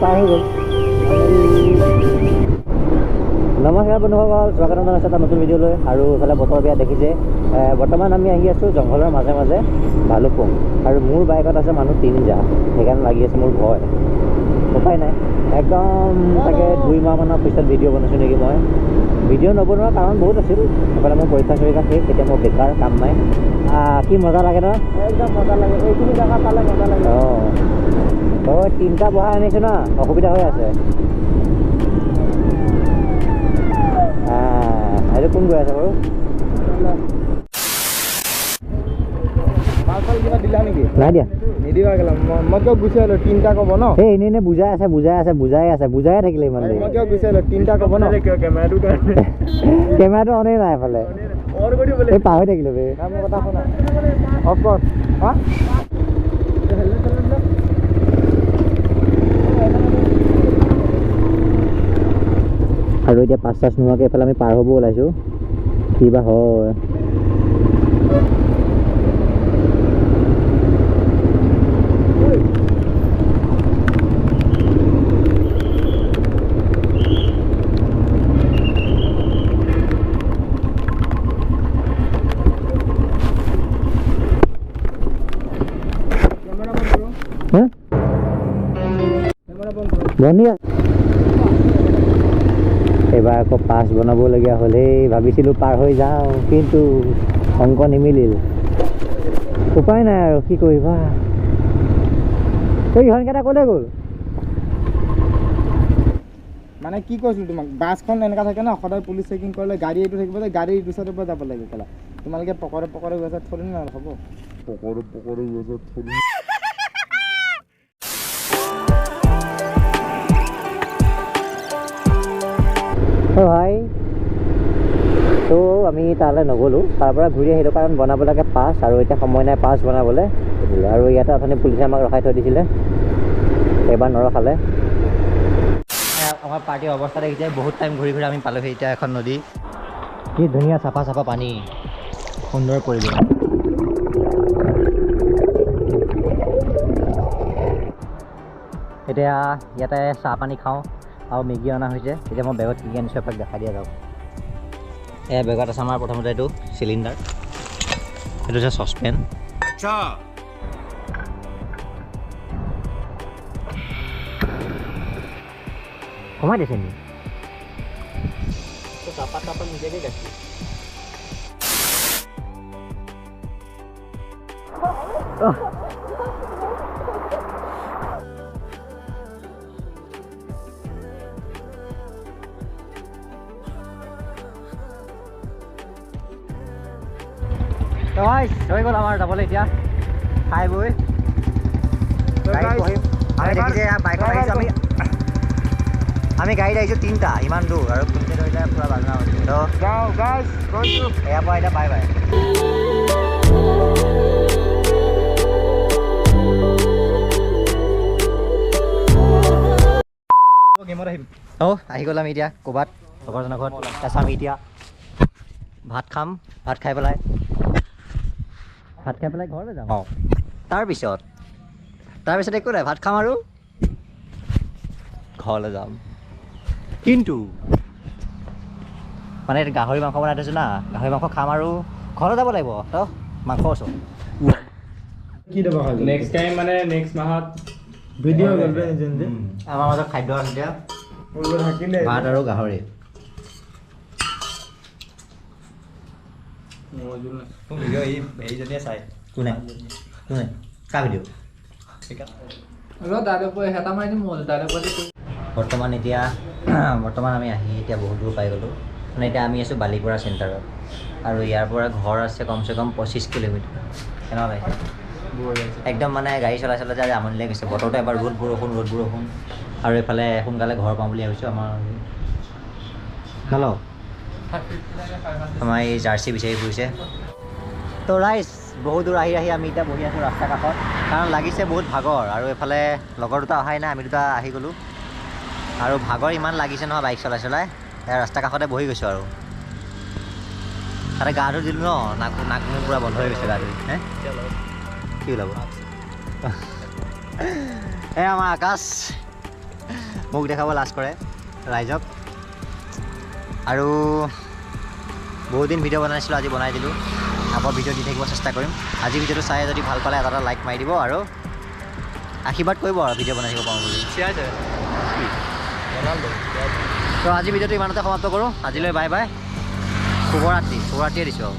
পাৰ হৈ গ'ল। নমস্কাৰ বন্ধুসকল, স্বাগতম জনাইছোঁ এটা নতুন ভিডিঅ'লৈ। আৰু এইফালে বতৰ বেয়া দেখিছে। বৰ্তমান আমি আহি আছোঁ জংঘলৰ মাজে মাজে ভালুকপুং, আৰু মোৰ বাইকত আছে মানুহ 3 সেইকাৰণে লাগি আছে মোৰ ভয়। উপায় নাই, একদম চাগে 2 মাহমানৰ পিছত ভিডিঅ' বনাইছোঁ নেকি মই। ভিডিঅ' নবনোৱাৰ কাৰণ বহুত আছিল। সেইফালে মোৰ পৰীক্ষা চৰীক্ষা শেষ, এতিয়া মোৰ বেকাৰ, কাম নাই। কি মজা লাগে ন? একদম মজা লাগে, এইখিনি জেগা পালে মজা লাগে। অঁ 3টা বহাই আনিছোঁ না, অসুবিধা হৈ আছে। এইটো কোন গৈ আছে বাৰু? কিবা দিলা নেকি? নাই দিয়া, নিদিবা গেলা। মই কিয় গুচাই আহিলোঁ? 3টা ক'ব ন? এই এনেই বুজাই থাকিলে ইমান দেৰি। মই কিয় গুচাই আহিলোঁ? 3টা ক'ব ন? কেমেৰাটো অনেই নাই এফালে, এই পাহৰি থাকিলোঁ বে। মোৰ কথা শুনা, অফ কৰ। হা আৰু এতিয়া 5টা নোহোৱাকৈ এইফালে আমি পাৰ হ'ব ওলাইছোঁ। কি বা হয়? বন্ধ। এইবাৰ আকৌ পাছ বনাবলগীয়া হ'লেই। ভাবিছিলোঁ পাৰ হৈ যাওঁ, কিন্তু অংক নিমিলিল। উপায় নাই আৰু, কি কৰিবা। এই ইহঁতকেইটা ক'লৈ গ'ল? মানে কি কৈছিলোঁ তোমাক, বাছখন এনেকুৱা থাকে ন, সদায় পুলিচ চেকিং কৰিলে গাড়ী এইটো থাকিব যে, গাড়ী এইটো চাইডৰ পৰা যাব লাগিব। কেলা তোমালোকে পকৰে গৈছা থৰি না হ'ব। পকৰে গৈছা থৰি। ভাই তো আমি তালৈ নগ'লোঁ, তাৰ পৰা ঘূৰি আহিলোঁ, কাৰণ বনাব লাগে পাছ, আৰু এতিয়া সময় নাই পাছ বনাবলৈ। আৰু ইয়াতে অথনি পুলিচে আমাক ৰখাই থৈ দিছিলে, এইবাৰ নৰখালে। আমাৰ পাৰ্টিৰ অৱস্থা দেখিছে, বহুত টাইম ঘূৰি ঘূৰি আমি পালোহি এতিয়া এখন নদী। কি ধুনীয়া চাফা চাফা পানী, সুন্দৰ পৰিৱেশ। এতিয়া ইয়াতে চাহ পানী খাওঁ, আৰু মেগী অনা হৈছে। এতিয়া মই বেগত কি আনিছোঁ এপাক দেখাই দিয়া যাওক। এয়া বেগত আছে আমাৰ প্ৰথমতে এইটো চিলিণ্ডাৰ, এইটো হৈছে চচপেন। কমাই দিছে নি? চাহপাত নিজেকে গাইছে। হৈ গ'ল আমাৰ যাবলৈ এতিয়া, খাই বৈ আমি দেখিছে বাইকত আহিছোঁ। আমি গাড়ীত আহিছোঁ 3টা, ইমান দূৰ, আৰু পুলিচে ধৰিলে পূৰা বাজনা হৈছে। তো এয়াৰ পৰা এতিয়া বাই বাই। গেমত আহিম। আহি গ'ল আমি এতিয়া ক'ৰবাত লগৰজনৰ ঘৰত। তাৰপিছত আমি এতিয়া ভাত খাম, ভাত খাই পেলাই ঘৰলৈ যাম। তাৰপিছত একো নাই, ভাত খাম আৰু ঘৰলৈ যাম। কিন্তু মানে গাহৰি মাংস বনাই থৈছোঁ না, গাহৰি মাংস খাম আৰু ঘৰলৈ যাব লাগিব। তো মাংস ওচৰত কি দিব নেক্সট টাইম, মানে নেক্সট মাহত ভিডিঅ' আমাৰ মাজত খাদ্য আছে এতিয়া, ভাত আৰু গাহৰি। চাই কোনে কাৰ ভিডিঅ'? বৰ্তমান আমি আহি এতিয়া বহুত দূৰ পাই গ'লোঁ। মানে এতিয়া আমি আছোঁ বালিপৰা চেণ্টাৰত, আৰু ইয়াৰ পৰা ঘৰ আছে কমচে কম 25 কিলোমিটাৰ। কেনেকুৱা লাগিছে? একদম মানে গাড়ী চলাই যে আমনি লাগি গৈছে। বতৰটো এবাৰ ৰ'দ বৰষুণ, আৰু এইফালে সোনকালে ঘৰ পাওঁ বুলি ভাবিছোঁ। আমাৰ এই জাৰ্চি বিচাৰি ফুৰিছে। তো ৰাইজ, বহুত দূৰ আহি আমি এতিয়া বহি আছোঁ ৰাস্তা কাষত, কাৰণ লাগিছে বহুত ভাগৰ। আৰু এইফালে লগৰ দুটা অহাই নাই, আমি দুটা আহি গ'লোঁ, আৰু ভাগৰ ইমান লাগিছে নহয় বাইক চলাই ৰাস্তা কাষতে বহি গৈছোঁ। আৰু তাতে গা ধুই দিলোঁ ন, নাক মোৰ পূৰা বন্ধ হৈ গৈছে গা ধুই। কি ওলাব? আমাৰ আকাশ মোক দেখাব লাজ কৰে ৰাইজক আৰু বহুত দিন ভিডিঅ' বনাইছিলোঁ আজি বনাই দিলোঁ আকৌ ভিডিঅ' দি থাকিব চেষ্টা কৰিম আজি ভিডিঅ'টো চাই যদি ভাল পালে এটা লাইক মাৰি দিব আৰু আশীৰ্বাদ কৰিব আৰু ভিডিঅ' বনাই থাকিব পাৰোঁ বুলি তো আজি ভিডিঅ'টো ইমানতে সমাপ্ত কৰোঁ আজিলৈ বাই বাই শুভৰাত্ৰিয়ে দিছোঁ আৰু